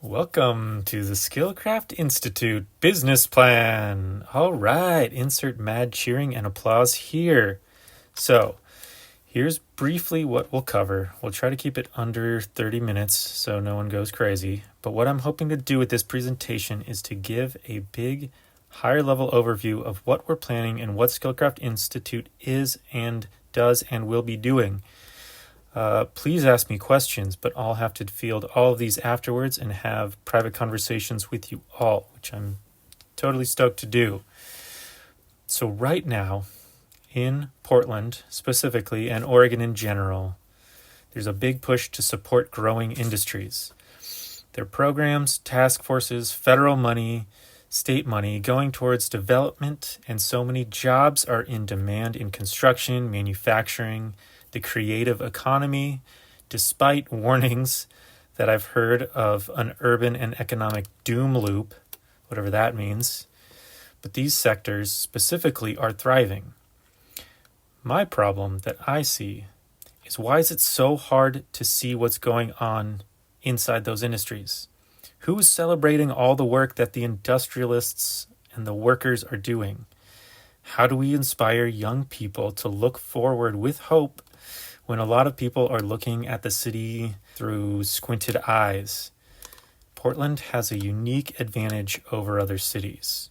Welcome to the Skillcraft Institute Business Plan. All right, insert mad cheering and applause here. So, here's briefly what we'll cover. We'll try to keep it under 30 minutes so no one goes crazy. But what I'm hoping to do with this presentation is to give a big, higher level overview of what we're planning and what Skillcraft Institute is and does and will be doing. Please ask me questions, but I'll have to field all of these afterwards and have private conversations with you all, which I'm totally stoked to do. So right now, in Portland specifically, and Oregon in general, there's a big push to support growing industries. There are programs, task forces, federal money, state money going towards development, and so many jobs are in demand in construction, manufacturing, the creative economy, despite warnings that I've heard of an urban and economic doom loop, whatever that means. But these sectors specifically are thriving. My problem that I see is, why is it so hard to see what's going on inside those industries? Who's celebrating all the work that the industrialists and the workers are doing? How do we inspire young people to look forward with hope when a lot of people are looking at the city through squinted eyes? Portland has a unique advantage over other cities.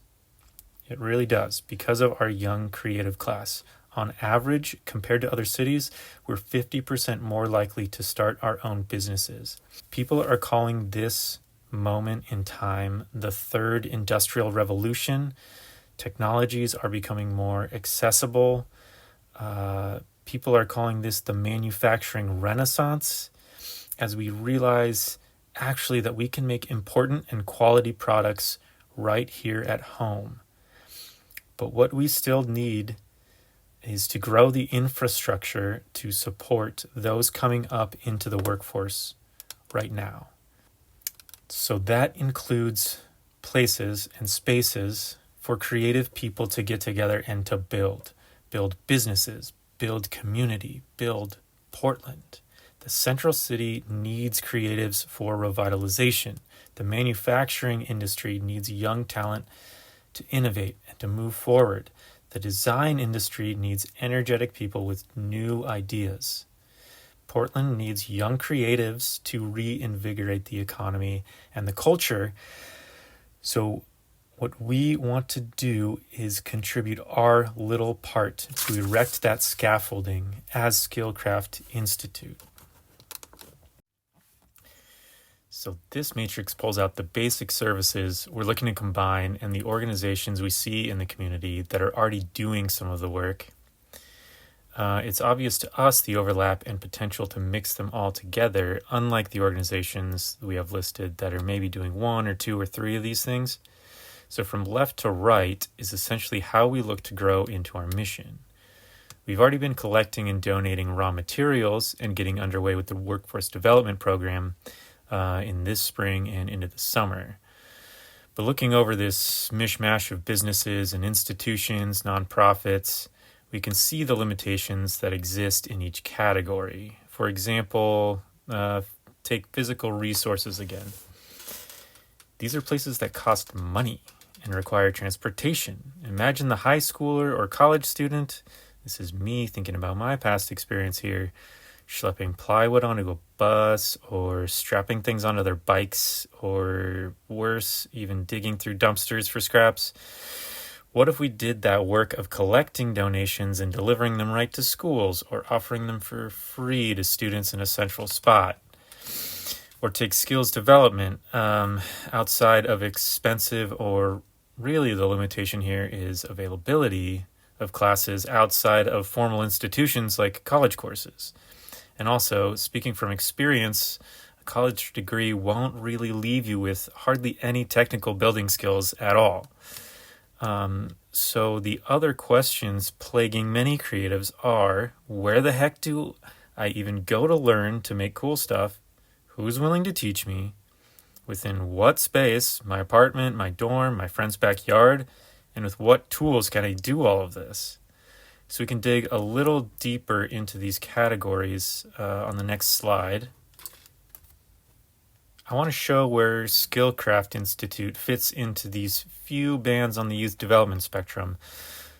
It really does, because of our young creative class. On average, compared to other cities, we're 50% more likely to start our own businesses. People are calling this moment in time the third industrial revolution. Technologies are becoming more accessible. People are calling this the manufacturing renaissance, as we realize actually that we can make important and quality products right here at home. But what we still need is to grow the infrastructure to support those coming up into the workforce right now. So that includes places and spaces for creative people to get together and to build businesses, build community, build Portland. The central city needs creatives for revitalization. The manufacturing industry needs young talent to innovate and to move forward. The design industry needs energetic people with new ideas. Portland needs young creatives to reinvigorate the economy and the culture. So what we want to do is contribute our little part to erect that scaffolding as Skillcraft Institute. So this matrix pulls out the basic services we're looking to combine and the organizations we see in the community that are already doing some of the work. It's obvious to us the overlap and potential to mix them all together, unlike the organizations we have listed that are maybe doing one or two or three of these things. So from left to right is essentially how we look to grow into our mission. We've already been collecting and donating raw materials and getting underway with the workforce development program in this spring and into the summer. But looking over this mishmash of businesses and institutions, nonprofits, we can see the limitations that exist in each category. For example, take physical resources again. These are places that cost money and require transportation. Imagine the high schooler or college student, this is me thinking about my past experience here, schlepping plywood onto a bus or strapping things onto their bikes, or worse, even digging through dumpsters for scraps. What if we did that work of collecting donations and delivering them right to schools, or offering them for free to students in a central spot? Or take skills development outside of expensive, or really the limitation here is availability of classes outside of formal institutions like college courses. And also, speaking from experience, a college degree won't really leave you with hardly any technical building skills at all. So the other questions plaguing many creatives are, where the heck do I even go to learn to make cool stuff? Who's willing to teach me? Within what space? My apartment, my dorm, my friend's backyard? And with what tools can I do all of this? So we can dig a little deeper into these categories on the next slide. I want to show where Skillcraft Institute fits into these few bands on the youth development spectrum,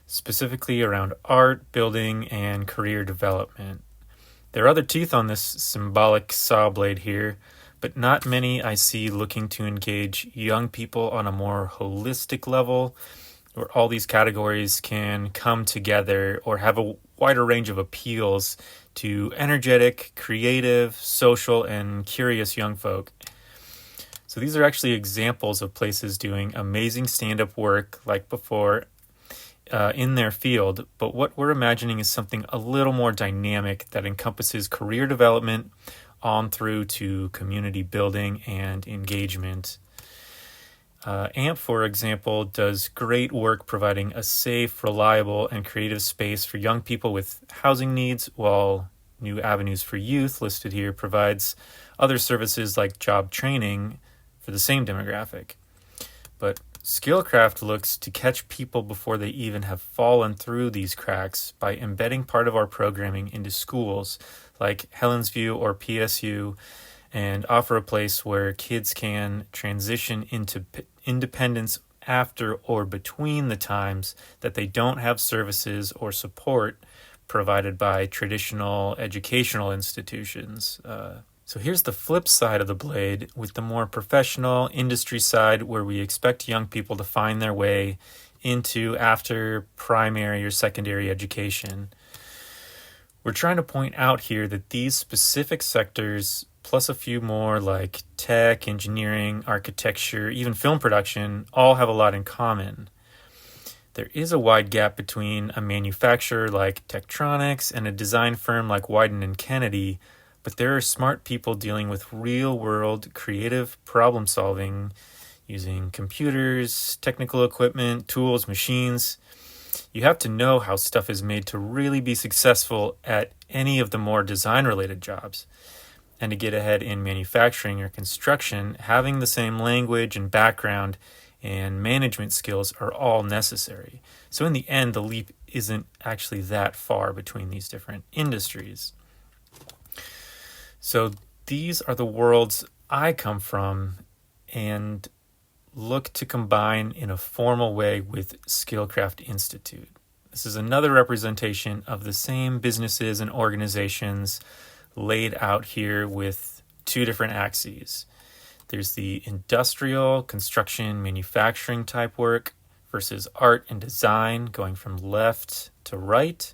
specifically around art, building, and career development. There are other teeth on this symbolic saw blade here, but not many I see looking to engage young people on a more holistic level, where all these categories can come together or have a wider range of appeals to energetic, creative, social, and curious young folk. So these are actually examples of places doing amazing stand-up work like before in their field, but what we're imagining is something a little more dynamic that encompasses career development on through to community building and engagement. AMP, for example, does great work providing a safe, reliable, and creative space for young people with housing needs, while New Avenues for Youth, listed here, provides other services like job training for the same demographic. But Skillcraft looks to catch people before they even have fallen through these cracks by embedding part of our programming into schools like Helensview or PSU, and offer a place where kids can transition into independence after or between the times that they don't have services or support provided by traditional educational institutions. So here's the flip side of the blade, with the more professional industry side, where we expect young people to find their way into after primary or secondary education. We're trying to point out here that these specific sectors, plus a few more like tech, engineering, architecture, even film production, all have a lot in common. There is a wide gap between a manufacturer like Tektronix and a design firm like Wyden & Kennedy, but there are smart people dealing with real-world creative problem-solving using computers, technical equipment, tools, machines. You have to know how stuff is made to really be successful at any of the more design-related jobs. And to get ahead in manufacturing or construction, having the same language and background and management skills are all necessary. So in the end, the leap isn't actually that far between these different industries. So these are the worlds I come from and look to combine in a formal way with Skillcraft Institute. This is another representation of the same businesses and organizations laid out here with two different axes. There's the industrial, construction, manufacturing type work versus art and design, going from left to right,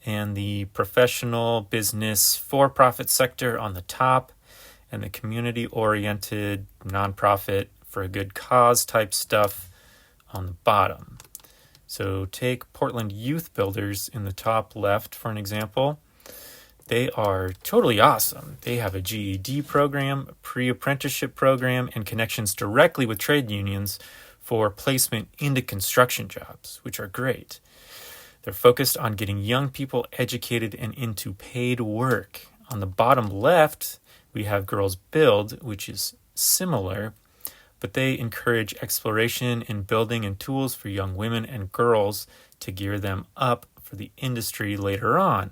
and the professional, business, for-profit sector on the top, and the community-oriented, nonprofit, for a good cause type stuff on the bottom. So take Portland Youth Builders in the top left for an example. They are totally awesome. They have a GED program, a pre-apprenticeship program, and connections directly with trade unions for placement into construction jobs, which are great. They're focused on getting young people educated and into paid work. On the bottom left, we have Girls Build, which is similar, but they encourage exploration in building and tools for young women and girls to gear them up for the industry later on,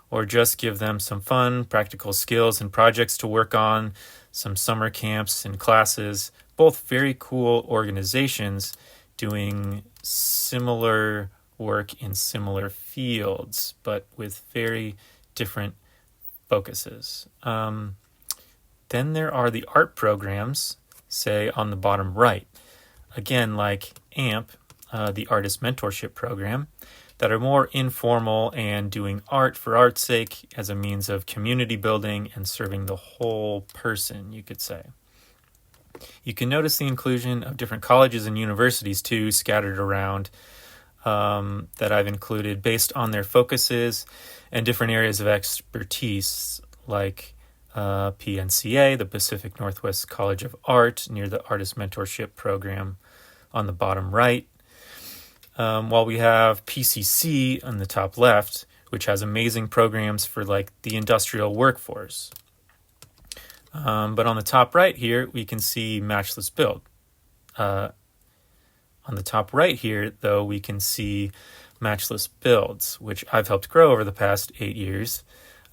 or just give them some fun, practical skills and projects to work on, some summer camps and classes. Both very cool organizations doing similar work in similar fields, but with very different focuses. Then there are the art programs, say on the bottom right. Again, like AMP, the Artist Mentorship Program, that are more informal and doing art for art's sake as a means of community building and serving the whole person, you could say. You can notice the inclusion of different colleges and universities too, scattered around, that I've included based on their focuses and different areas of expertise, like PNCA, the Pacific Northwest College of Art, near the Artist Mentorship Program on the bottom right. While we have PCC on the top left, which has amazing programs for like the industrial workforce. But on the top right here, we can see Matchless Build. On the top right here, though, we can see Matchless Builds, which I've helped grow over the past 8 years.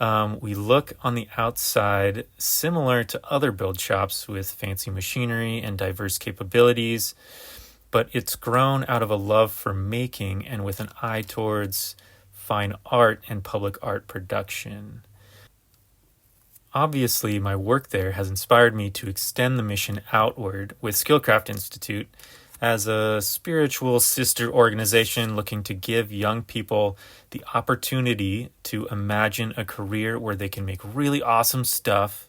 We look on the outside similar to other build shops with fancy machinery and diverse capabilities, but it's grown out of a love for making and with an eye towards fine art and public art production. Obviously, my work there has inspired me to extend the mission outward with Skillcraft Institute as a spiritual sister organization looking to give young people the opportunity to imagine a career where they can make really awesome stuff,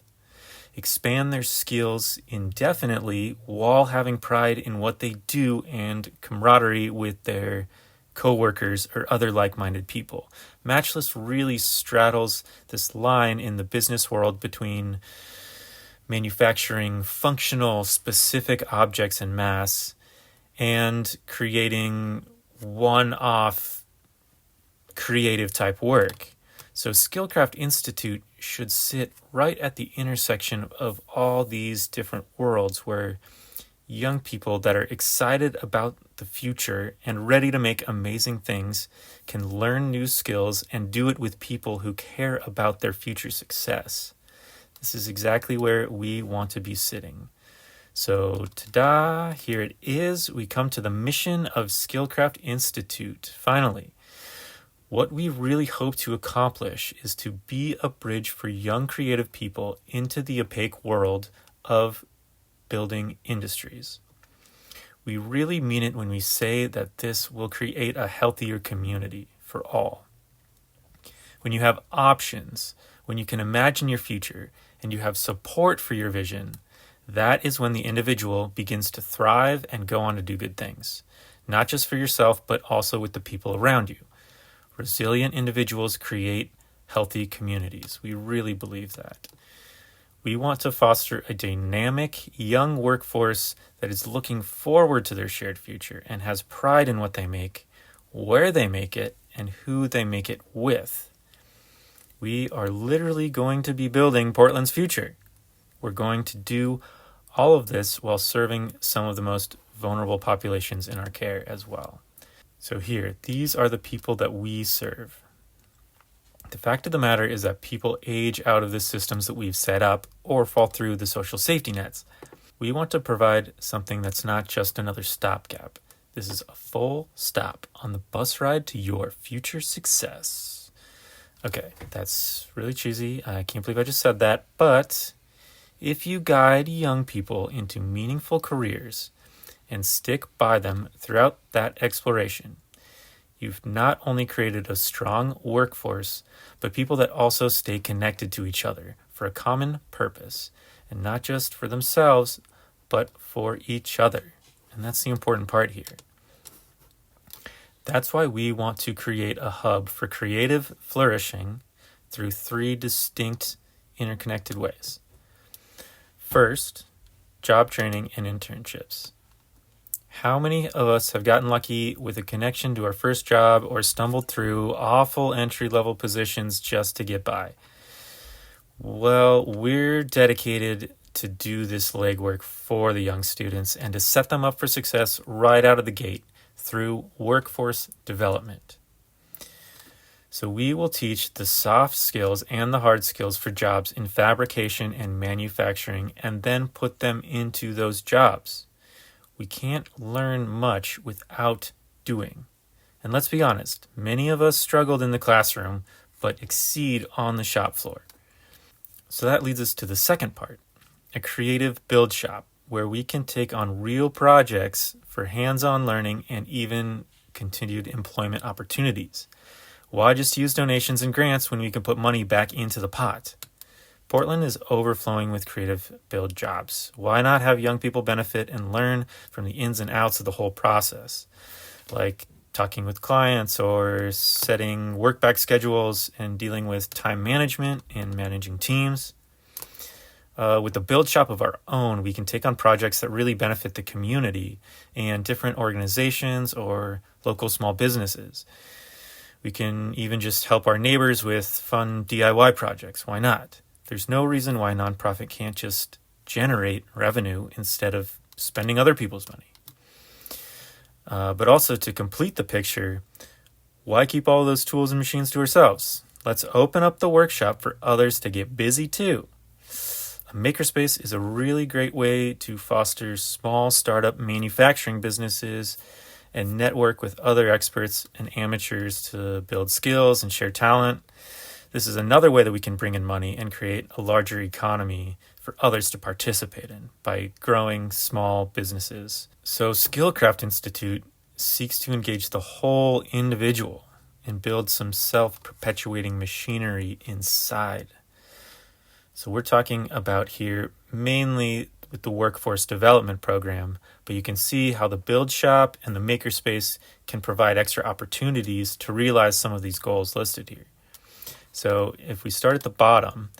expand their skills indefinitely while having pride in what they do and camaraderie with their co-workers or other like-minded people. Matchless really straddles this line in the business world between manufacturing functional, specific objects en masse and creating one-off creative type work. So Skillcraft Institute should sit right at the intersection of all these different worlds where young people that are excited about the future and ready to make amazing things can learn new skills and do it with people who care about their future success. This is exactly where we want to be sitting. So, ta-da, here it is. We come to the mission of Skillcraft Institute. Finally, what we really hope to accomplish is to be a bridge for young creative people into the opaque world of building industries. We really mean it when we say that this will create a healthier community for all. When you have options, when you can imagine your future, and you have support for your vision, that is when the individual begins to thrive and go on to do good things, not just for yourself, but also with the people around you. Resilient individuals create healthy communities. We really believe that. We want to foster a dynamic, young workforce that is looking forward to their shared future and has pride in what they make, where they make it, and who they make it with. We are literally going to be building Portland's future. We're going to do all of this while serving some of the most vulnerable populations in our care as well. So here, these are the people that we serve. The fact of the matter is that people age out of the systems that we've set up or fall through the social safety nets. We want to provide something that's not just another stopgap. This is a full stop on the bus ride to your future success. Okay, that's really cheesy. I can't believe I just said that. But if you guide young people into meaningful careers and stick by them throughout that exploration, you've not only created a strong workforce, but people that also stay connected to each other for a common purpose, and not just for themselves, but for each other. And that's the important part here. That's why we want to create a hub for creative flourishing through 3 distinct interconnected ways. First, job training and internships. How many of us have gotten lucky with a connection to our first job or stumbled through awful entry-level positions just to get by? Well, we're dedicated to do this legwork for the young students and to set them up for success right out of the gate through workforce development. So we will teach the soft skills and the hard skills for jobs in fabrication and manufacturing and then put them into those jobs. We can't learn much without doing. And let's be honest, many of us struggled in the classroom, but exceed on the shop floor. So that leads us to the second part, a creative build shop, where we can take on real projects for hands-on learning and even continued employment opportunities. Why just use donations and grants when we can put money back into the pot? Portland is overflowing with creative build jobs. Why not have young people benefit and learn from the ins and outs of the whole process? Like talking with clients or setting work back schedules and dealing with time management and managing teams. With a build shop of our own, we can take on projects that really benefit the community and different organizations or local small businesses. We can even just help our neighbors with fun DIY projects. Why not? There's no reason why a nonprofit can't just generate revenue instead of spending other people's money. But also to complete the picture, why keep all those tools and machines to ourselves? let's open up the workshop for others to get busy too. A makerspace is a really great way to foster small startup manufacturing businesses and network with other experts and amateurs to build skills and share talent. This is another way that we can bring in money and create a larger economy for others to participate in by growing small businesses. So Skillcraft Institute seeks to engage the whole individual and build some self-perpetuating machinery inside. So we're talking about here mainly with the workforce development program, but you can see how the build shop and the makerspace can provide extra opportunities to realize some of these goals listed here. So if we start at the bottom,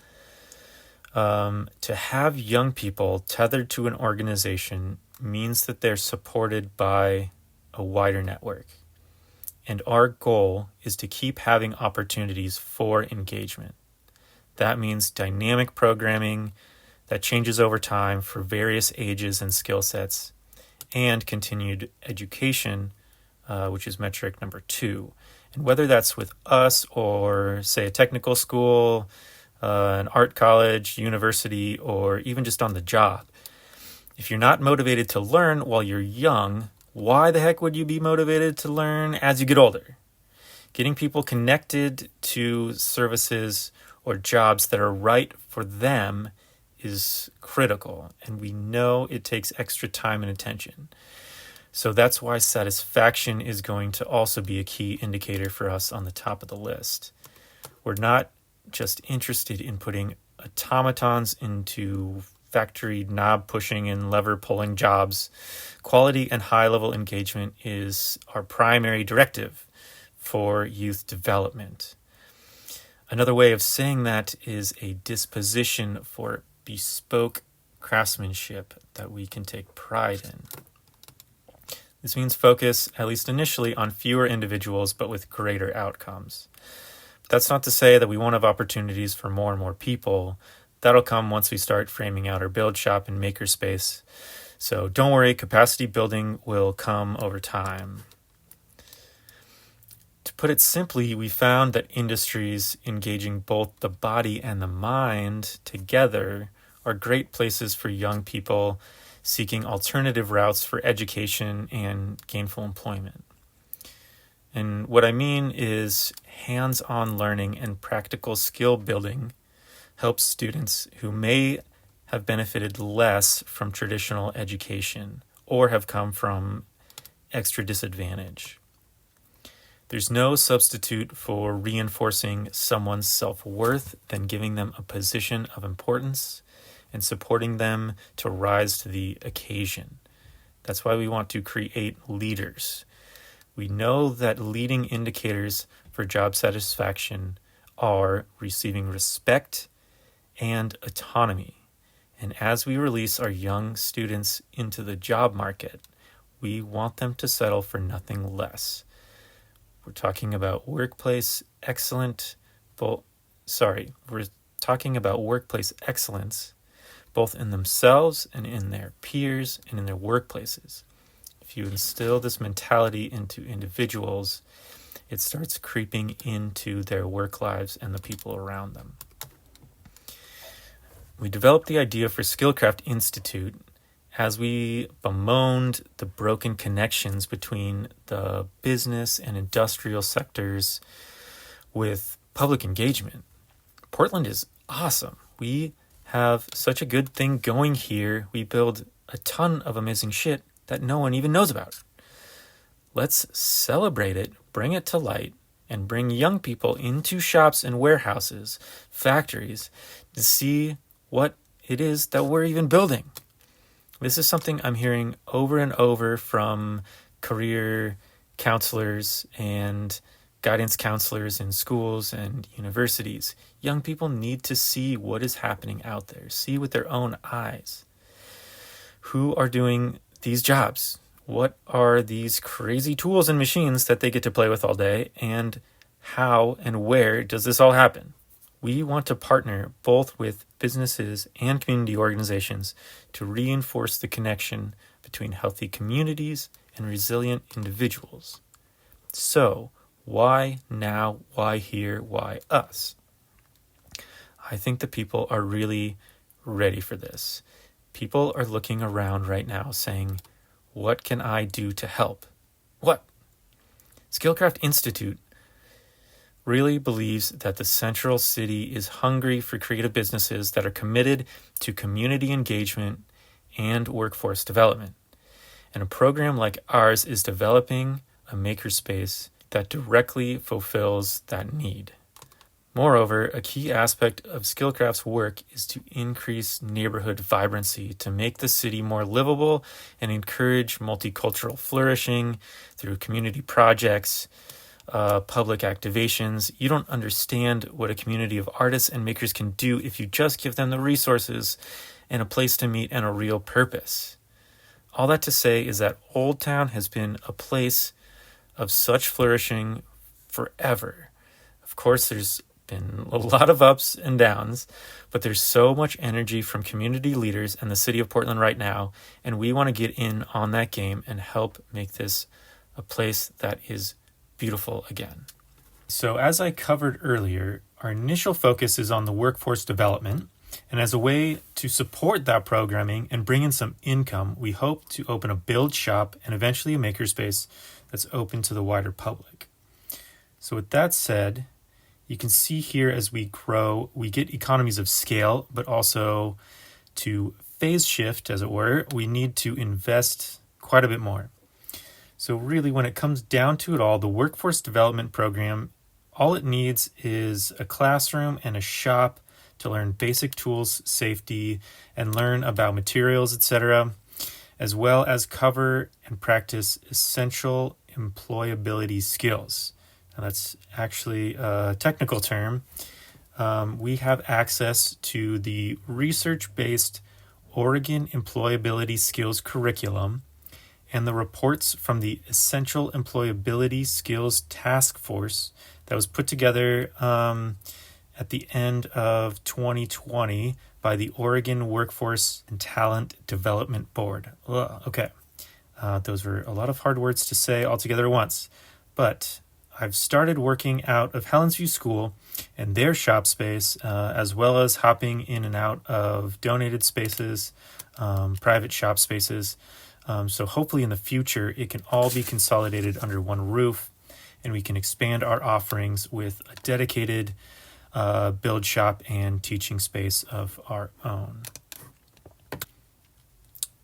to have young people tethered to an organization means that they're supported by a wider network. And our goal is to keep having opportunities for engagement. That means dynamic programming that changes over time for various ages and skill sets, and continued education, which is metric number 2. And whether that's with us or, say, a technical school, an art college, university, or even just on the job, if you're not motivated to learn while you're young, why the heck would you be motivated to learn as you get older? Getting people connected to services or jobs that are right for them is critical, and we know it takes extra time and attention. So that's why satisfaction is going to also be a key indicator for us on the top of the list. We're not just interested in putting automatons into factory knob pushing and lever pulling jobs. Quality and high level engagement is our primary directive for youth development. Another way of saying that is a disposition for bespoke craftsmanship that we can take pride in. This means focus, at least initially, on fewer individuals, but with greater outcomes. That's not to say that we won't have opportunities for more and more people. That'll come once we start framing out our build shop and makerspace. So don't worry, capacity building will come over time. To put it simply, we found that industries engaging both the body and the mind together are great places for young people seeking alternative routes for education and gainful employment. And what I mean is hands-on learning and practical skill building helps students who may have benefited less from traditional education or have come from extra disadvantage. There's no substitute for reinforcing someone's self-worth than giving them a position of importance and supporting them to rise to the occasion. That's why we want to create leaders. We know that leading indicators for job satisfaction are receiving respect and autonomy. And as we release our young students into the job market, we want them to settle for nothing less. We're talking about workplace excellence, both in themselves and in their peers and in their workplaces. If you instill this mentality into individuals, it starts creeping into their work lives and the people around them. We developed the idea for Skillcraft Institute as we bemoaned the broken connections between the business and industrial sectors with public engagement. Portland is awesome. We have such a good thing going here. We build a ton of amazing shit that no one even knows about. Let's celebrate it, bring it to light, and bring young people into shops and warehouses, factories, to see what it is that we're even building. This is something I'm hearing over and over from career counselors and guidance counselors in schools and universities. Young people need to see what is happening out there, see with their own eyes. Who are doing these jobs? What are these crazy tools and machines that they get to play with all day? And how and where does this all happen? We want to partner both with businesses and community organizations to reinforce the connection between healthy communities and resilient individuals. So, Why now? Why here? Why us? I think the people are really ready for this. People are looking around right now saying, what can I do to help? What? Skillcraft Institute really believes that the Central City is hungry for creative businesses that are committed to community engagement and workforce development. And a program like ours is developing a makerspace that directly fulfills that need. Moreover, a key aspect of Skillcraft's work is to increase neighborhood vibrancy, to make the city more livable and encourage multicultural flourishing through community projects, public activations. You don't understand what a community of artists and makers can do if you just give them the resources and a place to meet and a real purpose. All that to say is that Old Town has been a place of such flourishing forever. Of course, there's been a lot of ups and downs, but there's so much energy from community leaders and the city of Portland right now, and we want to get in on that game and help make this a place that is beautiful again. So as I covered earlier, our initial focus is on the workforce development, and as a way to support that programming and bring in some income, we hope to open a build shop and eventually a makerspace that's open to the wider public. So with that said, you can see here as we grow, we get economies of scale, but also to phase shift, as it were, we need to invest quite a bit more. So really, when it comes down to it all, the workforce development program, all it needs is a classroom and a shop to learn basic tools, safety, and learn about materials, etc., as well as cover and practice essential employability skills. Now, that's actually a technical term. We have access to the research-based Oregon Employability Skills Curriculum and the reports from the Essential Employability Skills Task Force that was put together at the end of 2020 by the Oregon Workforce and Talent Development Board. Okay, those were a lot of hard words to say all together at once, but I've started working out of Helensview School and their shop space, as well as hopping in and out of donated spaces, private shop spaces. So hopefully in the future, it can all be consolidated under one roof, and we can expand our offerings with a dedicated build shop and teaching space of our own.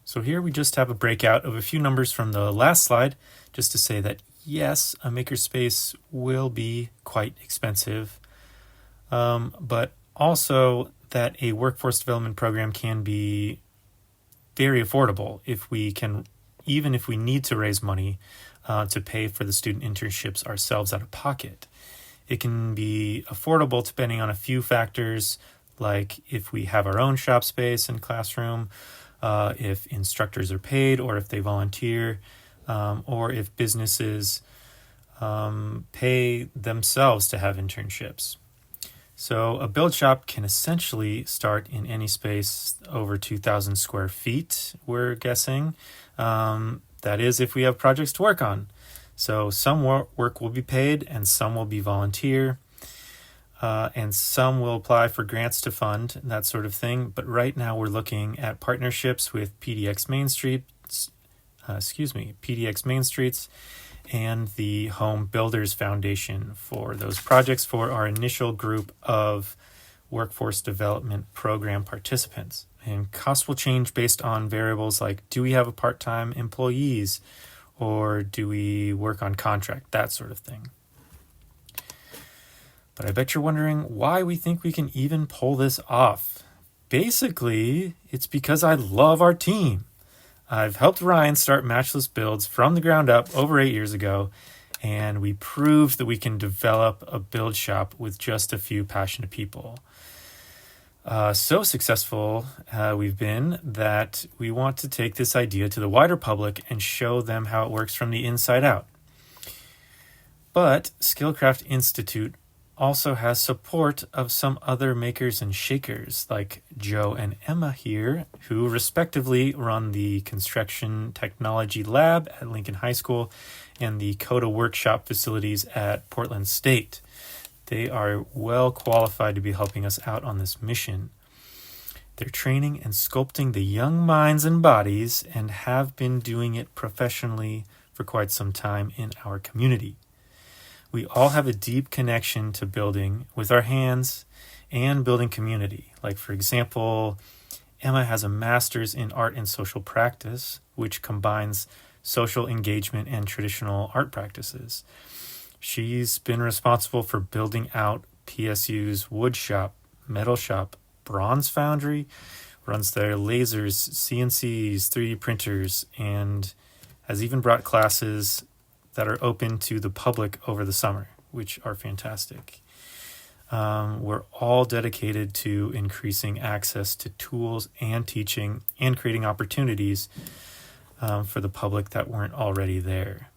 So here we just have a breakout of a few numbers from the last slide, just to say that yes, a makerspace will be quite expensive, but also that a workforce development program can be very affordable if we can, even if we need to raise money to pay for the student internships ourselves out of pocket. It can be affordable depending on a few factors, like if we have our own shop space and classroom, if instructors are paid or if they volunteer, or if businesses pay themselves to have internships. So a build shop can essentially start in any space over 2,000 square feet, we're guessing. That is if we have projects to work on. So some work will be paid and some will be volunteer, and some will apply for grants to fund, that sort of thing. But right now we're looking at partnerships with PDX Main Streets and the Home Builders Foundation for those projects for our initial group of workforce development program participants. And cost will change based on variables like, do we have a part-time employees or do we work on contract, that sort of thing. But I bet you're wondering why we think we can even pull this off. Basically, it's because I love our team. I've helped Ryan start Matchless Builds from the ground up over 8 years ago, and we proved that we can develop a build shop with just a few passionate people. So successful we've been that we want to take this idea to the wider public and show them how it works from the inside out. But Skillcraft Institute also has support of some other makers and shakers like Joe and Emma here, who respectively run the Construction Technology Lab at Lincoln High School and the CODA workshop facilities at Portland State. They are well qualified to be helping us out on this mission. They're training and sculpting the young minds and bodies and have been doing it professionally for quite some time in our community. We all have a deep connection to building with our hands and building community. Like, for example, Emma has a master's in art and social practice, which combines social engagement and traditional art practices. She's been responsible for building out PSU's wood shop, metal shop, bronze foundry, runs their lasers, CNCs, 3D printers, and has even brought classes that are open to the public over the summer, which are fantastic. We're all dedicated to increasing access to tools and teaching and creating opportunities for the public that weren't already there.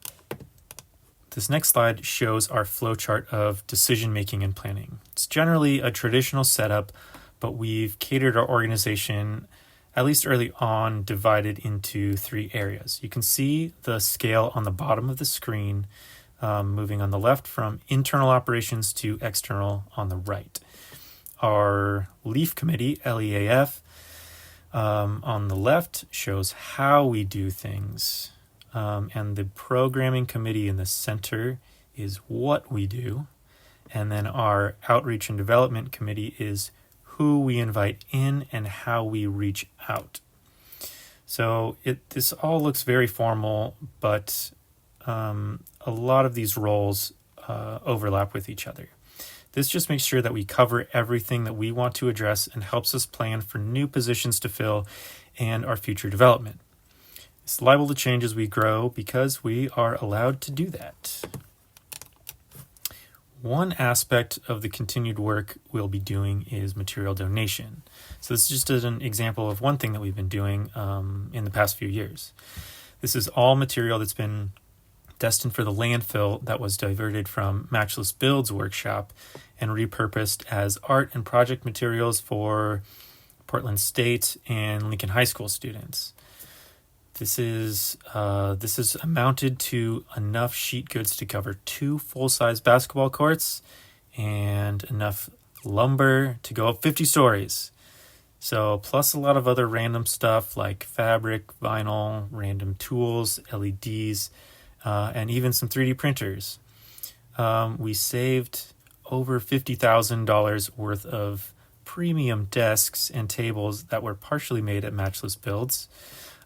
This next slide shows our flowchart of decision-making and planning. It's generally a traditional setup, but we've catered our organization, at least early on, divided into 3 areas. You can see the scale on the bottom of the screen, moving on the left from internal operations to external on the right. Our LEAF committee, LEAF, on the left shows how we do things. And the programming committee in the center is what we do. And then our outreach and development committee is who we invite in and how we reach out. So this all looks very formal, but a lot of these roles overlap with each other. This just makes sure that we cover everything that we want to address and helps us plan for new positions to fill and our future development. It's liable to change as we grow because we are allowed to do that. One aspect of the continued work we'll be doing is material donation. So this is just an example of one thing that we've been doing in the past few years. This is all material that's been destined for the landfill that was diverted from Matchless Build's workshop and repurposed as art and project materials for Portland State and Lincoln High School students. This is amounted to enough sheet goods to cover 2 full-size basketball courts and enough lumber to go up 50 stories. So plus a lot of other random stuff like fabric, vinyl, random tools, LEDs, and even some 3D printers. We saved over $50,000 worth of premium desks and tables that were partially made at Matchless Builds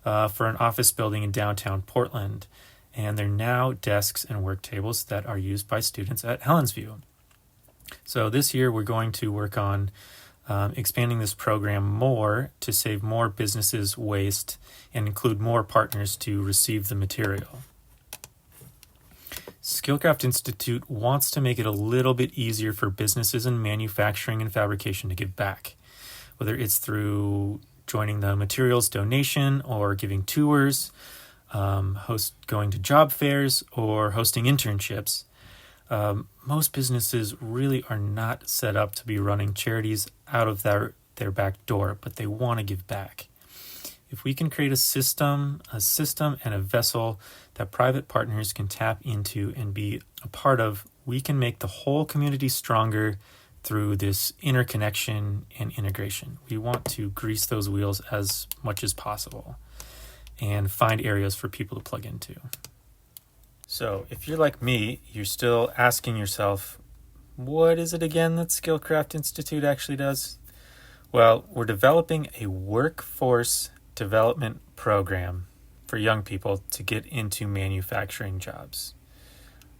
for an office building in downtown Portland. And they're now desks and work tables that are used by students at Helensview. So this year we're going to work on expanding this program more to save more businesses waste and include more partners to receive the material. Skillcraft Institute wants to make it a little bit easier for businesses in manufacturing and fabrication to give back, whether it's through joining the materials donation or giving tours, going to job fairs, or hosting internships. Most businesses really are not set up to be running charities out of their back door, but they want to give back. If we can create a system and a vessel that private partners can tap into and be a part of, we can make the whole community stronger through this interconnection and integration. We want to grease those wheels as much as possible and find areas for people to plug into. So if you're like me, you're still asking yourself, what is it again that Skillcraft Institute actually does? Well, we're developing a workforce development program for young people to get into manufacturing jobs.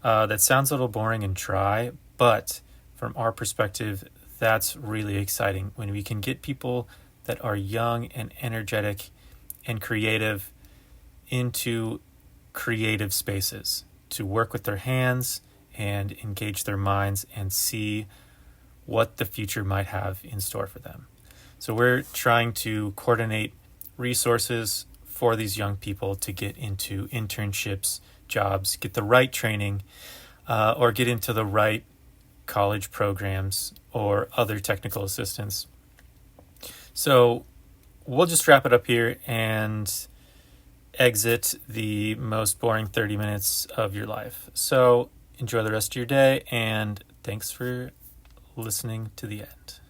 That sounds a little boring and dry, but from our perspective, that's really exciting when we can get people that are young and energetic and creative into creative spaces to work with their hands and engage their minds and see what the future might have in store for them. So we're trying to coordinate resources for these young people to get into internships, jobs, get the right training, or get into the right college programs or other technical assistance. So we'll just wrap it up here and exit the most boring 30 minutes of your life. So enjoy the rest of your day, and thanks for listening to the end.